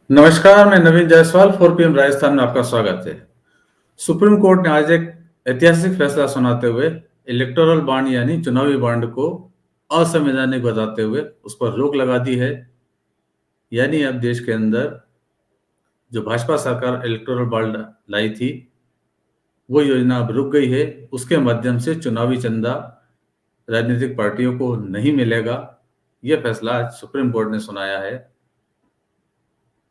नमस्कार, मैं नवीन जायसवाल 4 PM राजस्थान में आपका स्वागत है। सुप्रीम कोर्ट ने आज एक ऐतिहासिक फैसला सुनाते हुए इलेक्टोरल बॉन्ड यानी चुनावी बॉन्ड को असंवैधानिक बताते हुए उस पर रोक लगा दी है। यानी अब देश के अंदर जो भाजपा सरकार इलेक्टोरल बॉन्ड लाई थी, वो योजना अब रुक गई है। उसके माध्यम से चुनावी चंदा राजनीतिक पार्टियों को नहीं मिलेगा। यह फैसला आज सुप्रीम कोर्ट ने सुनाया है।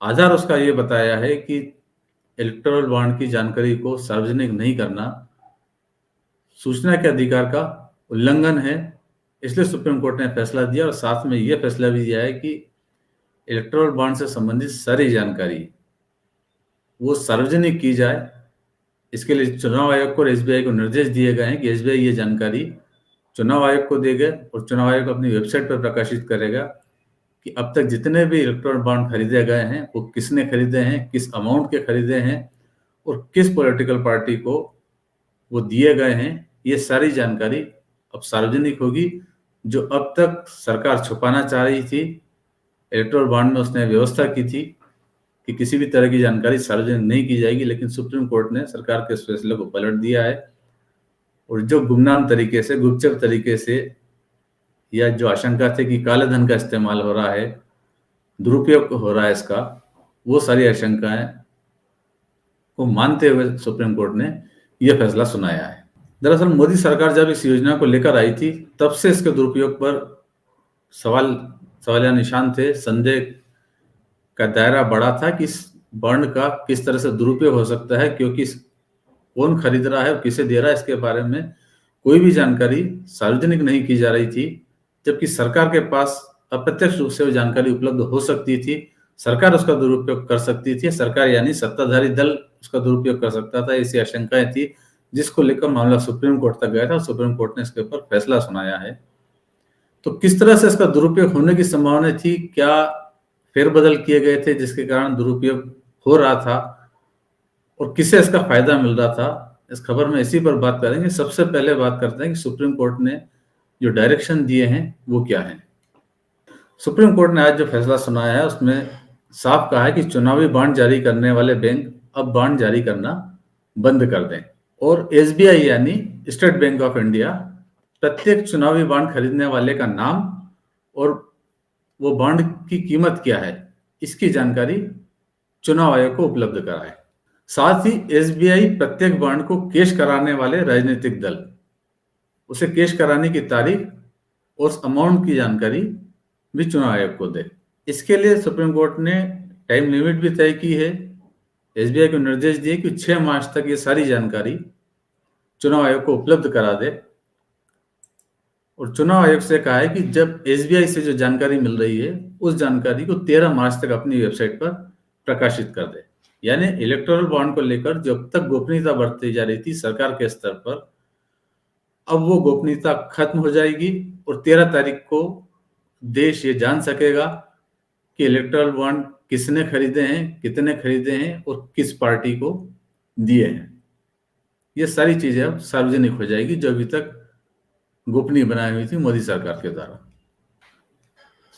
आधार उसका ये बताया है कि इलेक्टोरल बॉन्ड की जानकारी को सार्वजनिक नहीं करना सूचना के अधिकार का उल्लंघन है। इसलिए सुप्रीम कोर्ट ने फैसला दिया और साथ में यह फैसला भी दिया है कि इलेक्टोरल बॉन्ड से संबंधित सारी जानकारी वो सार्वजनिक की जाए। इसके लिए चुनाव आयोग को और एसबीआई को निर्देश दिए गए हैं कि एसबीआई ये जानकारी चुनाव आयोग को देगा और चुनाव आयोग अपनी वेबसाइट पर प्रकाशित करेगा कि अब तक जितने भी इलेक्टोरल बॉन्ड खरीदे गए हैं वो किसने खरीदे हैं, किस अमाउंट के खरीदे हैं और किस पॉलिटिकल पार्टी को वो दिए गए हैं। ये सारी जानकारी अब सार्वजनिक होगी, जो अब तक सरकार छुपाना चाह रही थी। इलेक्टोरल बॉन्ड में उसने व्यवस्था की थी कि किसी भी तरह की जानकारी सार्वजनिक नहीं की जाएगी, लेकिन सुप्रीम कोर्ट ने सरकार के इस फैसले को पलट दिया है और जो गुमनाम तरीके से, गुपचुप तरीके से, या जो आशंका थे कि काले धन का इस्तेमाल हो रहा है, दुरुपयोग हो रहा है इसका, वो सारी आशंकाएं को मानते हुए सुप्रीम कोर्ट ने यह फैसला सुनाया है। दरअसल मोदी सरकार जब इस योजना को लेकर आई थी, तब से इसके दुरुपयोग पर सवालिया निशान थे। संदेह का दायरा बड़ा था कि इस बॉन्ड का किस तरह से दुरुपयोग हो सकता है, क्योंकि कौन खरीद रहा है और किसे दे रहा है इसके बारे में कोई भी जानकारी सार्वजनिक नहीं की जा रही थी। जबकि सरकार के पास अप्रत्यक्ष रूप से वो जानकारी उपलब्ध हो सकती थी, सरकार उसका दुरुपयोग कर सकती थी, सरकार यानी सत्ताधारी दल उसका दुरुपयोग कर सकता था। ऐसी आशंकाएं थी, जिसको लेकर मामला सुप्रीम कोर्ट तक गया था। सुप्रीम कोर्ट ने इसके ऊपर फैसला सुनाया है। तो किस तरह से इसका दुरुपयोग होने की संभावना थी, क्या फेरबदल किए गए थे जिसके कारण दुरुपयोग हो रहा था और किसे इसका फायदा मिल रहा था, इस खबर में इसी पर बात करेंगे। सबसे पहले बात करते हैं कि सुप्रीम कोर्ट ने जो डायरेक्शन दिए हैं वो क्या है। सुप्रीम कोर्ट ने आज जो फैसला सुनाया है उसमें साफ कहा है कि चुनावी बॉन्ड जारी करने वाले बैंक अब बॉन्ड जारी करना बंद कर दें और एसबीआई यानी स्टेट बैंक ऑफ इंडिया प्रत्येक चुनावी बॉन्ड खरीदने वाले का नाम और वो बॉन्ड की कीमत क्या है, इसकी जानकारी चुनाव आयोग को उपलब्ध कराए। साथ ही एसबीआई प्रत्येक बॉन्ड को कैश कराने वाले राजनीतिक दल उसे कैश कराने की तारीख और उस अमाउंट की जानकारी भी चुनाव आयोग को दे। इसके लिए सुप्रीम कोर्ट ने टाइम लिमिट भी तय की है। एसबीआई को निर्देश दिए कि 6 मार्च तक ये सारी जानकारी चुनाव आयोग को उपलब्ध करा दे और चुनाव आयोग से कहा है कि जब एसबीआई से जो जानकारी मिल रही है उस जानकारी को 13 मार्च तक अपनी वेबसाइट पर प्रकाशित कर दे। यानी इलेक्टोरल बॉन्ड को लेकर जब तक गोपनीयता बरती जा रही थी सरकार के स्तर पर, अब वो गोपनीयता खत्म हो जाएगी और 13 तारीख को देश ये जान सकेगा कि इलेक्टोरल बॉन्ड किसने खरीदे हैं, कितने खरीदे हैं और किस पार्टी को दिए हैं। ये सारी चीजें अब सार्वजनिक हो जाएगी, जो अभी तक गोपनीय बनाई हुई थी मोदी सरकार के द्वारा।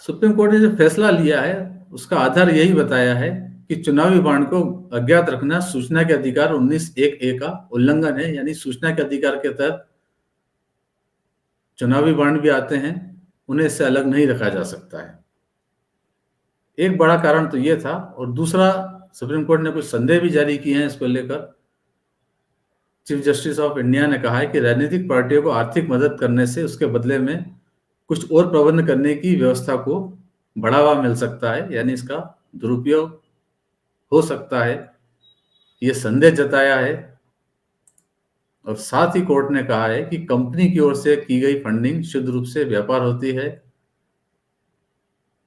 सुप्रीम कोर्ट ने जो फैसला लिया है उसका आधार यही बताया है कि चुनावी बॉन्ड को अज्ञात रखना सूचना के अधिकार 19(1)(a) का उल्लंघन है। यानी सूचना के अधिकार के तहत चुनावी बॉन्ड भी आते हैं, उन्हें इससे अलग नहीं रखा जा सकता है। एक बड़ा कारण तो ये था और दूसरा, सुप्रीम कोर्ट ने कुछ संदेह भी जारी किए हैं इसको लेकर। चीफ जस्टिस ऑफ इंडिया ने कहा है कि राजनीतिक पार्टियों को आर्थिक मदद करने से उसके बदले में कुछ और प्रबंध करने की व्यवस्था को बढ़ावा मिल सकता है, यानी इसका दुरुपयोग हो सकता है, ये संदेह जताया है। और साथ ही कोर्ट ने कहा है कि कंपनी की ओर से की गई फंडिंग शुद्ध रूप से व्यापार होती है,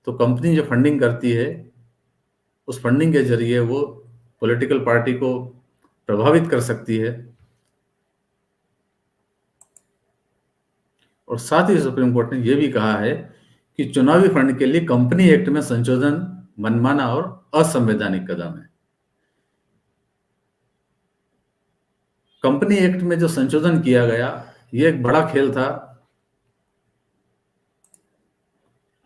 तो कंपनी जो फंडिंग करती है उस फंडिंग के जरिए वो पॉलिटिकल पार्टी को प्रभावित कर सकती है। और साथ ही सुप्रीम कोर्ट ने यह भी कहा है कि चुनावी फंड के लिए कंपनी एक्ट में संशोधन मनमाना और असंवैधानिक कदम है। कंपनी एक्ट में जो संशोधन किया गया यह एक बड़ा खेल था।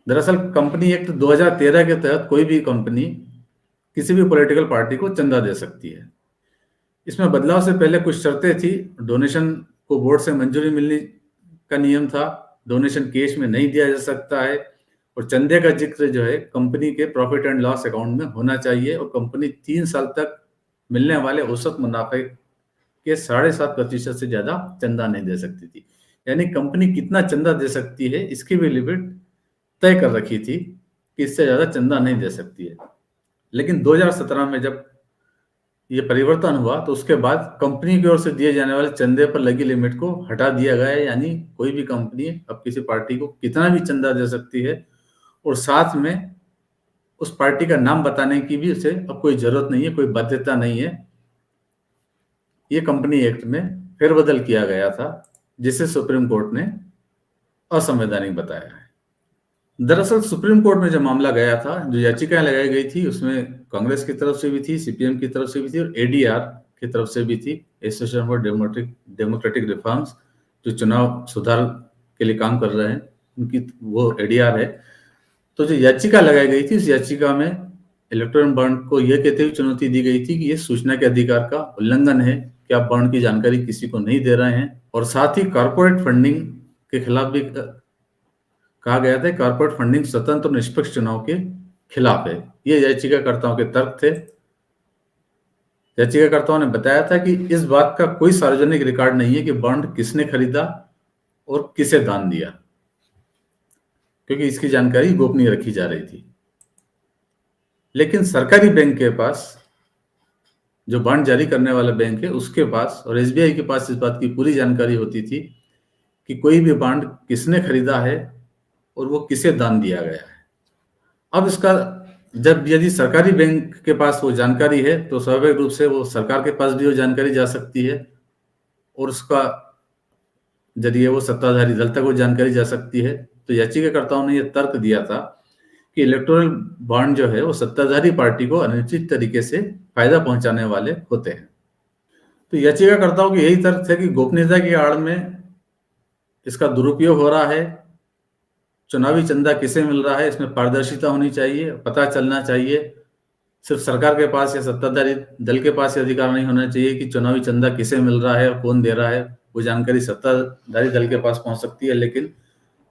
दरअसल कंपनी एक्ट 2013 के तहत कोई भी कंपनी किसी भी पॉलिटिकल पार्टी को चंदा दे सकती है। इसमें बदलाव से पहले कुछ शर्तें थी। डोनेशन को बोर्ड से मंजूरी मिलने का नियम था, डोनेशन कैश में नहीं दिया जा सकता है, और चंदे का जिक्र जो है कंपनी के प्रॉफिट एंड लॉस अकाउंट में होना चाहिए, और कंपनी 3 साल तक मिलने वाले औसत मुनाफे के 7.5% से ज्यादा चंदा नहीं दे सकती थी। यानी कंपनी कितना चंदा दे सकती है इसकी भी लिमिट तय कर रखी थी कि इससे ज्यादा चंदा नहीं दे सकती है। लेकिन 2017 में जब ये परिवर्तन हुआ तो उसके बाद कंपनी की ओर से दिए जाने वाले चंदे पर लगी लिमिट को हटा दिया गया है। यानी कोई भी कंपनी अब किसी पार्टी को कितना भी चंदा दे सकती है, और साथ में उस पार्टी का नाम बताने की भी उसे अब कोई जरूरत नहीं है, कोई बाध्यता नहीं है। ये कंपनी एक्ट में फेरबदल किया गया था, जिसे सुप्रीम कोर्ट ने असंवैधानिक बताया है। दरअसल सुप्रीम कोर्ट में जो मामला गया था, जो याचिकाएं लगाई गई थी, उसमें कांग्रेस की तरफ से भी थी, सीपीएम की तरफ से भी थी, और एडीआर की तरफ से भी थी, एसोसिएशन फॉर डेमोक्रेटिक रिफॉर्म्स, जो चुनाव सुधार के लिए काम कर रहे हैं, उनकी वो एडीआर है। तो जो याचिका लगाई गई थी, उस याचिका में इलेक्टोरल बॉन्ड को यह कहते हुए चुनौती दी गई थी कि ये सूचना के अधिकार का उल्लंघन है कि आप बॉन्ड की जानकारी किसी को नहीं दे रहे हैं, और साथ ही कॉर्पोरेट फंडिंग के खिलाफ भी कहा गया था कॉर्पोरेट फंडिंग स्वतंत्र और निष्पक्ष चुनाव के खिलाफ है। ये याचिकाकर्ताओं के तर्क थे। याचिकाकर्ताओं ने बताया था कि इस बात का कोई सार्वजनिक रिकॉर्ड नहीं है कि बॉन्ड किसने खरीदा और किसे दान दिया, क्योंकि इसकी जानकारी गोपनीय रखी जा रही थी। लेकिन सरकारी बैंक के पास, जो बॉन्ड जारी करने वाला बैंक है, उसके पास और एसबीआई के पास इस बात की पूरी जानकारी होती थी कि कोई भी बॉन्ड किसने खरीदा है और वो किसे दान दिया गया है। अब इसका जब यदि सरकारी बैंक के पास वो जानकारी है तो स्वाभाविक रूप से वो सरकार के पास भी वो जानकारी जा सकती है, और उसका जरिए वो सत्ताधारी दल तक वो जानकारी जा सकती है। तो याचिकाकर्ताओं ने यह तर्क दिया था कि इलेक्टोरल बॉन्ड जो है वो सत्ताधारी पार्टी को अनुचित तरीके से फायदा पहुंचाने वाले होते हैं। तो याचिकाकर्ताओं की यही तर्क है कि गोपनीयता की आड़ में इसका दुरुपयोग हो रहा है, चुनावी चंदा किसे मिल रहा है इसमें पारदर्शिता होनी चाहिए, पता चलना चाहिए। सिर्फ सरकार के पास या सत्ताधारी दल के पास ये अधिकार नहीं होना चाहिए कि चुनावी चंदा किसे मिल रहा है और कौन दे रहा है। वो जानकारी सत्ताधारी दल के पास पहुंच सकती है, लेकिन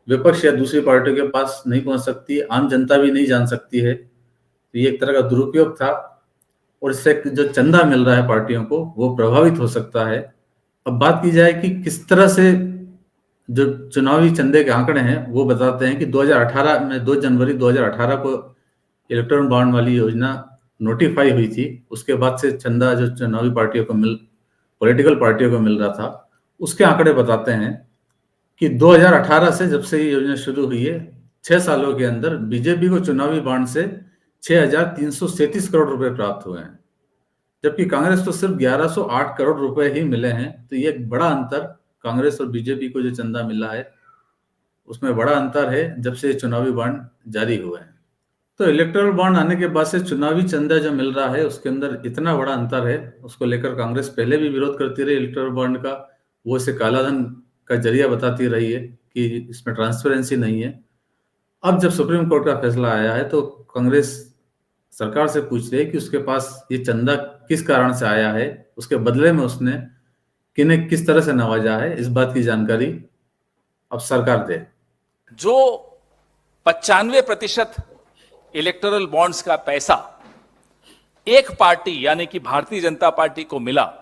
विपक्ष या दूसरी पार्टियों के पास नहीं पहुंच सकती, आम जनता भी नहीं जान सकती है। तो ये एक तरह का दुरुपयोग था, और इससे जो चंदा मिल रहा है पार्टियों को वो प्रभावित हो सकता है। अब बात की जाए कि किस तरह से जो चुनावी चंदे के आंकड़े हैं वो बताते हैं कि 2018 में 2 जनवरी 2018 को इलेक्टोरल बॉन्ड वाली योजना नोटिफाई हुई थी। उसके बाद से चंदा जो चुनावी पार्टियों को पॉलिटिकल पार्टियों को मिल रहा था, उसके आंकड़े बताते हैं कि 2018 से जब से ये योजना शुरू हुई है, 6 सालों के अंदर बीजेपी को चुनावी बॉन्ड से 6,337 करोड़ रुपए प्राप्त हुए हैं, जबकि कांग्रेस को सिर्फ 1,108 करोड़ रुपए ही मिले हैं। तो ये एक बड़ा अंतर, कांग्रेस और बीजेपी को जो चंदा मिला है उसमें बड़ा अंतर है जब से चुनावी बॉन्ड जारी हुए हैं। तो इलेक्टोरल बॉन्ड आने के बाद से चुनावी चंदा जो मिल रहा है उसके अंदर इतना बड़ा अंतर है, उसको लेकर कांग्रेस पहले भी विरोध करती रही इलेक्टोरल बॉन्ड का। वो इसे कालाधन का जरिया बताती रही है कि इसमें ट्रांसपेरेंसी नहीं है। अब जब सुप्रीम कोर्ट का फैसला आया है तो कांग्रेस सरकार से पूछ रही है कि उसके पास ये चंदा किस कारण से आया है, उसके बदले में उसने किन्हें किस तरह से नवाजा है, इस बात की जानकारी अब सरकार दे। जो 95% इलेक्टोरल बॉन्ड्स का पैसा एक पार्टी यानी कि भारतीय जनता पार्टी को मिला,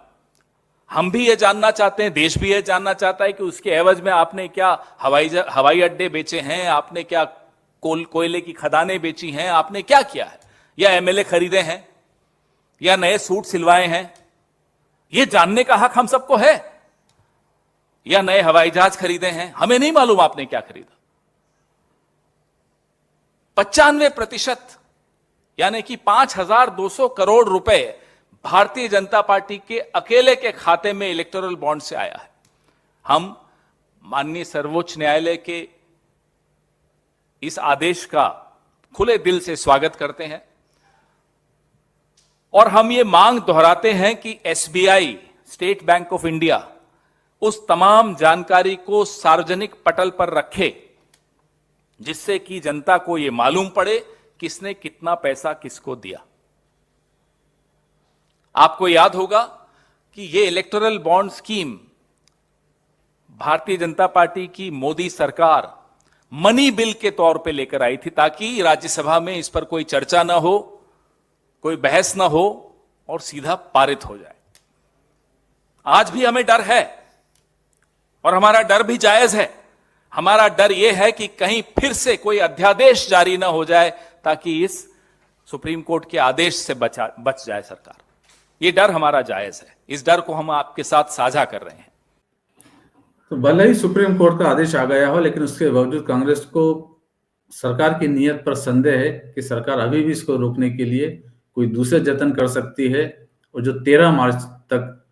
हम भी ये जानना चाहते हैं, देश भी ये जानना चाहता है कि उसके एवज में आपने क्या हवाई अड्डे बेचे हैं, आपने क्या कोयले की खदानें बेची हैं, आपने क्या किया है, या एमएलए खरीदे हैं, या नए सूट सिलवाए हैं। ये जानने का हक हम सबको है, या नए हवाई जहाज खरीदे हैं, हमें नहीं मालूम आपने क्या खरीदा। 95% यानी कि 5,200 करोड़ रुपए भारतीय जनता पार्टी के अकेले के खाते में इलेक्टोरल बॉन्ड से आया है। हम माननीय सर्वोच्च न्यायालय के इस आदेश का खुले दिल से स्वागत करते हैं, और हम ये मांग दोहराते हैं कि SBI, state bank of India, उस तमाम जानकारी को सार्वजनिक पटल पर रखे जिससे कि जनता को यह मालूम पड़े किसने कितना पैसा किसको दिया। आपको याद होगा कि ये electoral bond scheme Bharatiya Janata party की मोदी सरकार मनी बिल के तौर पे लेकर आई थी, ताकि राज्यसभा में इस पर कोई चर्चा ना हो, कोई बहस ना हो और सीधा पारित हो जाए। आज भी हमें डर है और हमारा डर भी जायज है। हमारा डर यह है कि कहीं फिर से कोई अध्यादेश जारी ना हो जाए ताकि इस सुप्रीम कोर्ट के आदेश से बच जाए सरकार। ये डर हमारा जायज है, इस डर को हम आपके साथ साझा कर रहे हैं। तो भले ही सुप्रीम कोर्ट का आदेश आ गया हो, लेकिन उसके बावजूद कांग्रेस को सरकार की नीयत पर संदेह है कि सरकार अभी भी इसको रोकने के लिए कोई दूसरे जतन कर सकती है, और जो 13 मार्च तक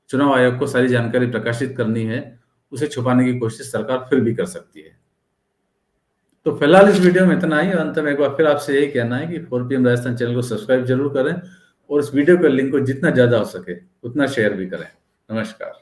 चुनाव आयोग को सारी जानकारी प्रकाशित करनी है, उसे छुपाने की कोशिश सरकार फिर भी कर सकती है। तो फिलहाल इस वीडियो में इतना ही। अंत में एक बार फिर आपसे यही कहना है कि 4PM राजस्थान चैनल को सब्सक्राइब जरूर करें और इस वीडियो के लिंक को जितना ज्यादा हो सके उतना शेयर भी करें। नमस्कार।